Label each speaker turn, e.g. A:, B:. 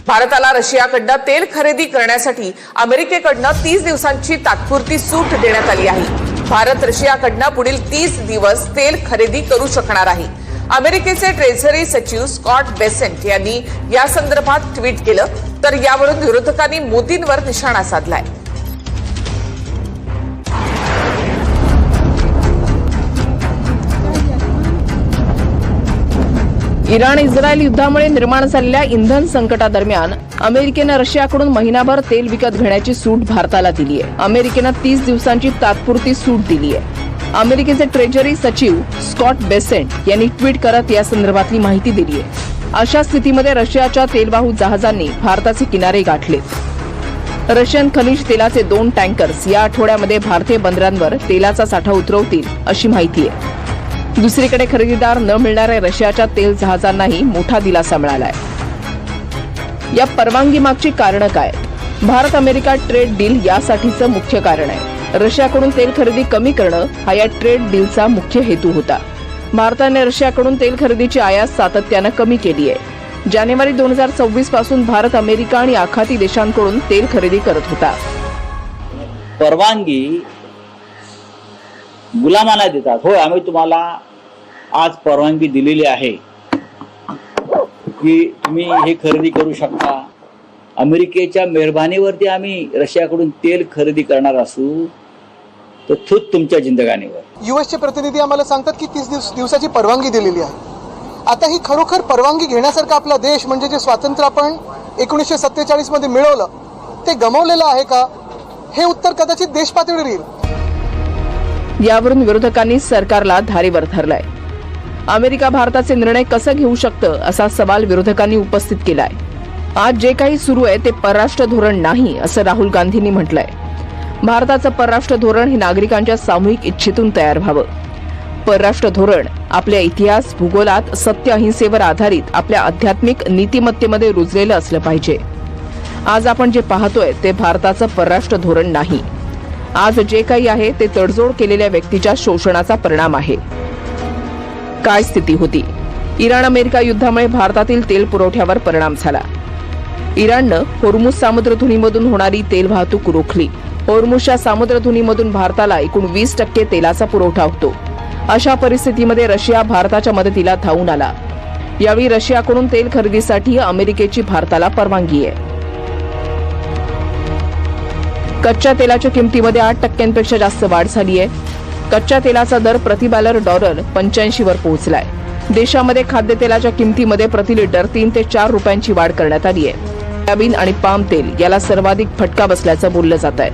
A: भारताला रशियाकडनं तेल खरेदी करण्यासाठी अमेरिकेकडनं 30 दिवसांची तात्पुरती सूट देण्यात आली आहे। भारत रशियाकडनं पुढील 30 दिवस तेल खरेदी करू शकणार आहे। अमेरिकेचे ट्रेझरी सचिव स्कॉट बेसेंट यांनी या संदर्भात ट्विट केलं, तर यावरून विरोधकांनी मोदींवर निशाणा साधलाय।
B: इराण इस्रायल युद्धामुळे निर्माण झालेल्या इंधन संकटादरम्यान अमेरिकेनं रशियाकडून महिनाभर तेल विकत घेण्याची सूट भारताला दिली आहे। अमेरिकेनं 30 दिवसांची तात्पुरती सूट दिली आहे। अमेरिकेचे ट्रेजरी सचिव स्कॉट बेसेंट यांनी ट्विट करत या संदर्भातली माहिती दिली आहे। अशा स्थितीमध्ये रशियाच्या तेलवाहू जहाजांनी भारताचे किनारे गाठलेत। रशियन खनिज तेलाचे 2 टँकर्स या आठवड्यामध्ये भारतीय बंदरांवर तेलाचा साठा उतरवतील अशी माहिती आहे। दुसरीकडे खरेदीदार न मिळणाऱ्या रशियाच्या तेल जहाजांनाही मोठा दिलासा मिळालाय। या परवानगी मागची कारणं काय? भारत अमेरिका ट्रेड डील यासाठीचं मुख्य कारण आहे। रशियाकडून तेल खरेदी कमी करणं हा या ट्रेड डीलचा मुख्य हेतू होता। भारताने रशियाकडून तेल खरेदीची आयात सातत्यानं कमी केली आहे। जानेवारी 2024 पासून भारत अमेरिका आणि आखाती देशांकडून तेल खरेदी करत होता।
C: परवानगी गुलामांना देतात। हो, आम्ही तुम्हाला आज परवानगी दिलेली आहे की तुम्ही हे खरेदी करू शकता। अमेरिकेच्या मेहरबानीवरती आम्ही रशियाकडून तेल खरेदी करणार असू तर थूत तुमच्या जिंदगानीवर।
D: यूएसचे प्रतिनिधी आम्हाला सांगतात की 30 दिवसाची परवानगी दिलेली आहे। आता ही खरोखर परवानगी घेण्यासारखा आपला देश म्हणजे जे स्वातंत्र्य आपण 1947 मध्ये मिळवलं ते गमावलेलं आहे का? हे उत्तर कदाचित देश पातळीवर येईल।
B: यावरून विरोधकांनी सरकारला धारेवर धरलाय। अमेरिका भारताचे निर्णय कसं घेऊ शकतं असा सवाल विरोधकांनी उपस्थित केलाय। आज जे काही सुरू आहे ते परराष्ट्र धोरण नाही असं राहुल गांधींनी म्हटलंय। भारताचं परराष्ट्र धोरण हे नागरिकांच्या सामूहिक इच्छेतून तयार व्हावं। परराष्ट्र धोरण आपल्या इतिहास भूगोलात सत्य अहिंसेवर आधारित आपल्या आध्यात्मिक नीतिमत्तेमध्ये रुजलेलं असलं पाहिजे। आज आपण जे पाहतोय ते भारताचं परराष्ट्र धोरण नाही। आज जे काही आहे ते तडजोड केलेल्या व्यक्तीच्या शोषणाचा परिणाम आहे। काय स्थिती होती? इराण अमेरिका युद्धामुळे भारतातील तेल पुरवठ्यावर परिणाम झाला। इराणनं होर्मुझ सामुद्रधुनीमधून होणारी तेल वाहतूक रोखली। होर्मुझच्या सामुद्रधुनीमधून भारताला एकूण 20% तेलाचा पुरवठा होतो। अशा परिस्थितीमध्ये रशिया भारताच्या मदतीला धावून आला। यावेळी रशियाकडून तेल खरेदीसाठी अमेरिकेची भारताला परवानगी आहे। कच्च्या तेलाच्या किमतीमध्ये 8% जास्त वाढ झाली आहे। कच्च्या तेलाचा दर प्रति बॅरल $85 वर पोहोचलाय। देशामध्ये खाद्यतेलाच्या किमतीमध्ये प्रति लिटर 3 ते 4 रुपयांची वाढ करण्यात आली आहे। सोयाबीन आणि पाम तेल याला सर्वाधिक फटका बसल्याचं बोललं जात आहे।